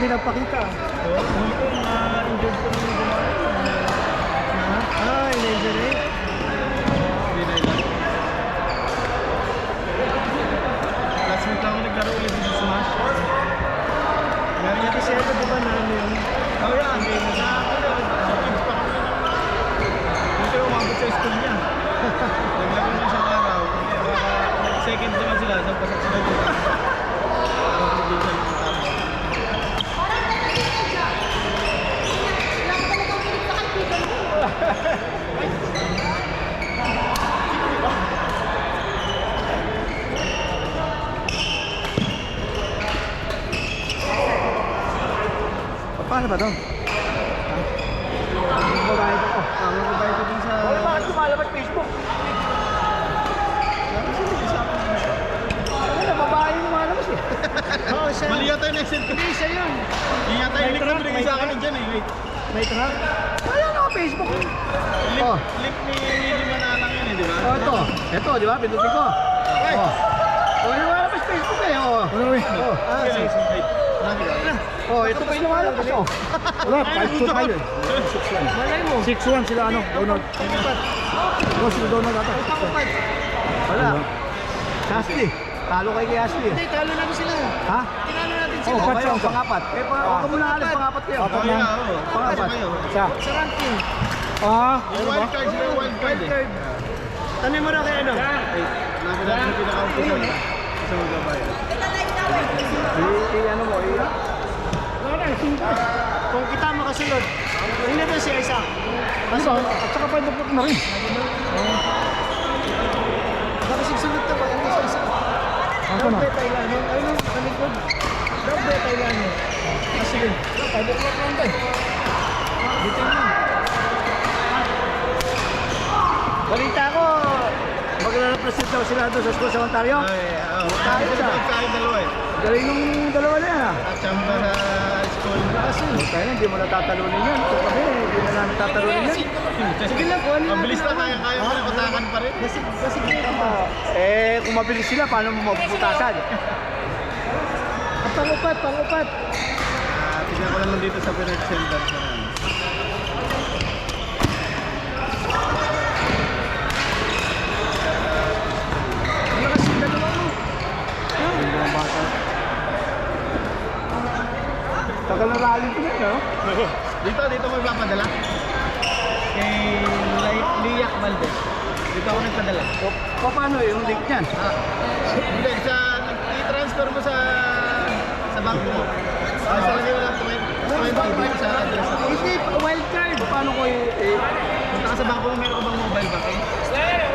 hindi nagpakita. Oo, huli ko na-injured ko nung gumawa. Injury. Hindi na ilan. Last week lang ako naglaro ulit sa Smash. Meron niya kasi ito, di ba, na ano yun? Oh, yan. Game na sa kids pa kami. Hindi ko umabot sa school niya. Naglaro na siyang araw. Second naman sila. Nagpasok sila dito. Contribution ng tama. Paano ba ito? Magbabayad ako. Magbabayad ko din sa... Bakit lumalabas Facebook? Ano, babae yung lumalabas eh. Oo, siya. Mali yata yung next ko. Hindi, siya yun. Yung yata yung link na binigay sa akin dyan eh. Wait. May truck? Ayan ako, Facebook. Link ni Willie Manalang yun eh, di ba? Oh, ito. Ito, di ba? Pindutin ko. Ay! Oh, yung lumalabas Facebook eh. Oh. Sige. Wait. Oh, ito pa yung lumalabas. Oh. Wala, 5-2 tayo eh. 6-1. Malay mo. 6-1 sila ano, Donald. Sila Donald ata. Wala. Ashley. Talo kay Ashley. Hindi, talo natin sila. Ha? Tinalo natin sila. Oh, kayo, pangapat. Eh, huwag ka muna alis, pangapat kayo. Apat na. Pangapat. Isa. Sa ranking. Yung wild card, sila yung wild card eh. Tanay mo na kay ano? Nabi natin yung pinaka-umpisa sa magbabayad. Ano mo, Kung kita makasunod, hindi ba si Isaac? at saka pa yung na rin. Nakasugsunod ka ba? Hindi si Isaac. Ano na? Daw Thailand. Ayun, nakalikod. Daw Thailand. Sige. 5 o'clock lang tayo. Dito na. Balita ko, magre-represent daw sila doon sa school sa Ontario. Ay, tayo sa kahit dalawa eh. Galing nung dalawa na yan. At chamba sa school. Kasi, tayo hindi mo natatalunin yan. Ito kami, hindi na namin tatalunin yan. Sige lang, kuha nila. Mabilis na kaya mo na utakan pa rin. Kasi Kung mabilis sila, paano mo mapuputasan? pangupat. Tignan ko lang dito sa Pinag Center. Tagal na rally ko na, no? Dito mo ipapadala. Kay Liak Valdez. Dito ako nagpadala. Paano yung link niyan? Hindi, i-transfer mo sa bangko mo. Sa lagay mo lang 20 sa address ako. Hindi, wild card. Paano ko Punta ka sa bangko mo, meron ka bang mobile banking?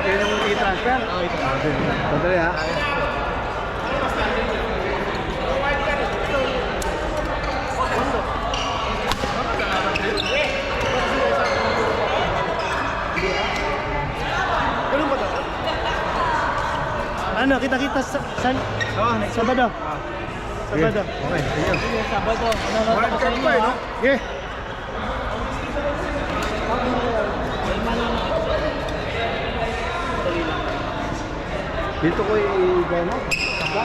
yun yung i-transfer? Oo, ito. Sandali ha. Ganun ba ito? Ano, kita-kita sa Next Sabado. Sabado. Okay, ayun. Sabado. Wild card pa eh, no? Yeah. Dito ko i-gano? Saka?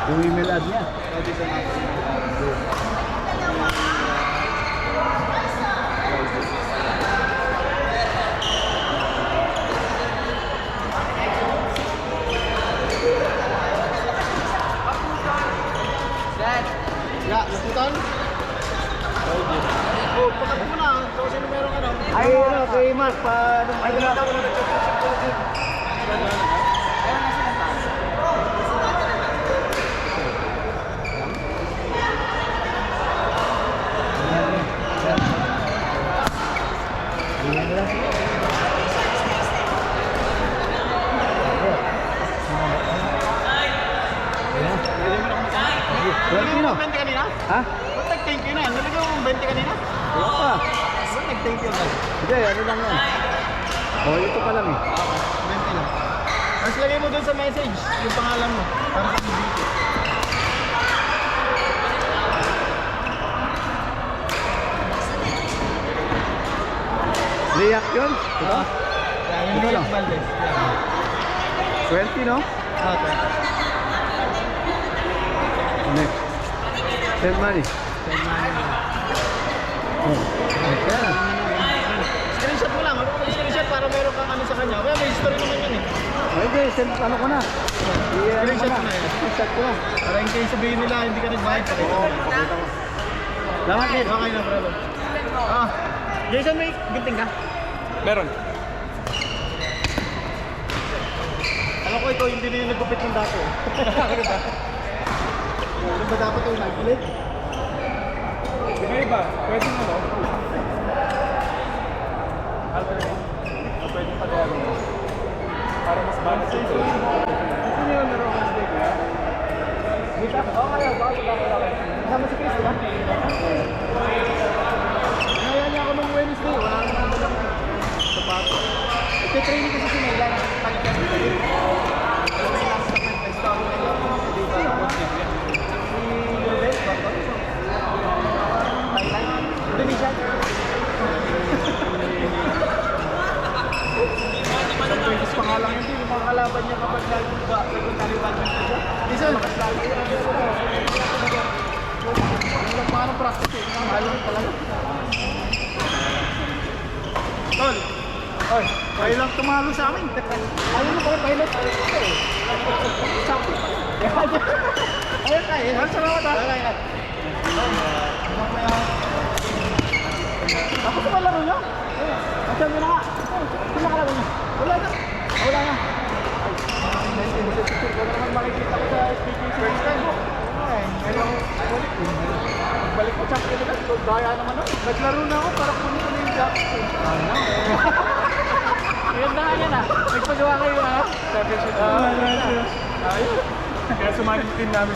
Yung email ad niya. Ya, naputan? Oh, pakat mo na. Kasi meron ka na. Ay, ano, kay Mark, ay, wala ako na Nalagay mo 20 kanina? Ha? Ba't nag-thank you na? Nalagay mo 20 kanina? Wala pa. Ba't nag-thank you ba? Hindi, ano lang yan. Oh, ito pa lang eh. 20 lang. Tapos lagay mo dun sa message yung pangalan mo para sa video. Riyak yun? Diba? Yan, yung Ito Riyak lang. Valdez. Yan. 20, no? Ah, ito. Next. Send money. Oh. Kaya na. Screenshot mo lang. Ano ko screenshot para meron kang ano sa kanya. Kaya may history naman yun eh. Okay, send ano ko na. Screenshot mo na yan. Screenshot ko na. Para in case sabihin nila hindi ka nagbayad pa rin. Salamat din. Okay na, brother. Ah, Jason, may ginting ka? Meron. Alam ko ito hindi na yung nagupit ng dati. Ano ba? Ano ba dapat yung nag-ulit? Yung iba, pwede mo, no? Pwede pa gawin mo. Para mas balance ito. Ano yun, meron ka steak, ha? Dito? Oo, kaya. Bakit ba? Kasama si Chris, diba? Naya niya ako nung Wednesday. Wala naman lang sapato. Ito-training kasi si Nela. Pag-kasi ka din. Alam mo yung last na pag-test ako nila. Si Ruben, Bangkok. Thailand. Indonesia. Isang beses pa nga lang yun. Yung mga kalaban niya kapag nag-taliban siya. Listen. Paano practice eh? Mahalo talaga. Tol! Oy, kayo lang tumalo sa amin. Ayaw mo pala pilot. Ayaw ka eh. Salamat ha. Ako sa malaro niya. Asyan mo na nga. Sino ka laro niya? Wala na. Wala na. Wala naman makikita ko sa speaking first time mo. Balik ko champion na. Daya naman ako. Naglaro na ako para kunin ko na yung jacket. Ngayon na yan ah. Nagpagawa kayo ah. Ayun. Kaya sumali yung team namin.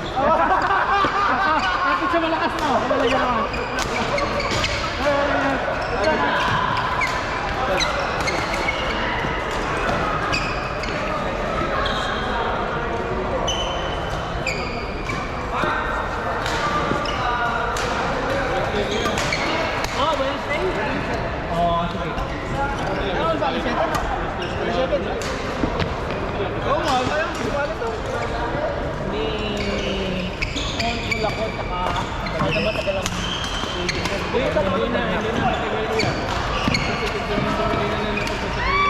Kapit siya malakas na. Malaga naman. Oo nga, kaya ang wala to. Hindi na matagal ko yan. Kasi tignan mo sa kanina na napagsasabihin.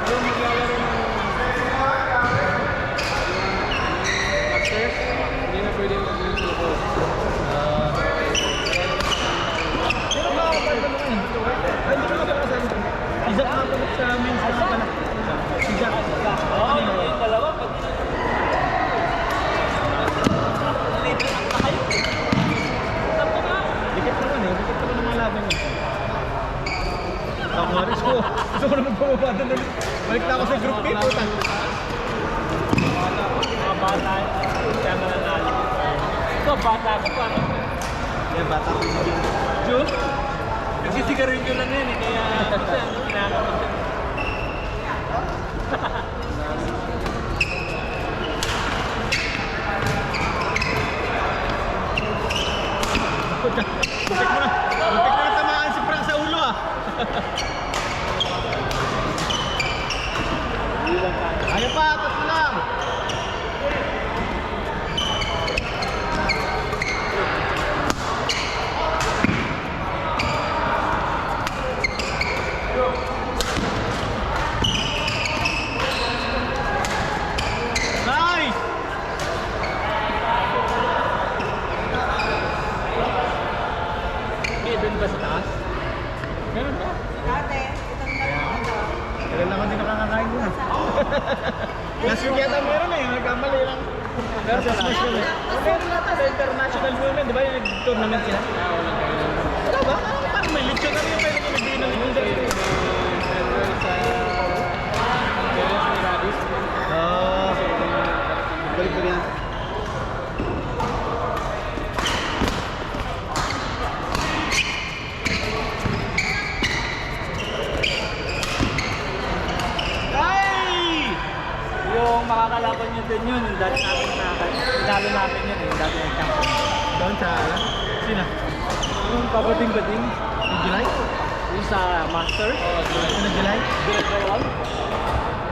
Yung maglalaro ng upstairs, hindi na pwede mag-video ko. Sino ba ako pala naman eh? Ay, hindi ka pala sa Isaac na pala sa men's na pala. Isaac. Oo, yung dalawa. Dikit naman eh. Dikit naman ang mga laban niya. Ako nga rin ko. Gusto ko naman bumaba doon ulit. Balik na ako sa group K. Puta. Mga bata, kaya mananalo. Ito, bata ko pa. Yan, bata ko yung June? Nagsisigarilyo lang yan eh, kaya kasi ano, kinakapag siya. Butik mo na. Butik mo na tamaan si Frank sa ulo ah. Ayaw pa, tatlo lang. Nice! May doon ba sa taas? Meron ba? Kailan lang ako din nakakakain mo. Last week yata meron eh, nagkamali lang. Pero sa smash yun eh. Meron na ito, international women, di ba yung nag-tournament sila? Wala ba? Parang may lechon na rin yung pwede yung nagbigay ng lechon. Balik ko rin yan. Yung makakalaban nyo din yun, yung dati natin pinalo natin yun, yung dati ng champion. Doon sa, sino? Yung pabading-bading, Yung July? Yung sa master. Ano, July? July 1.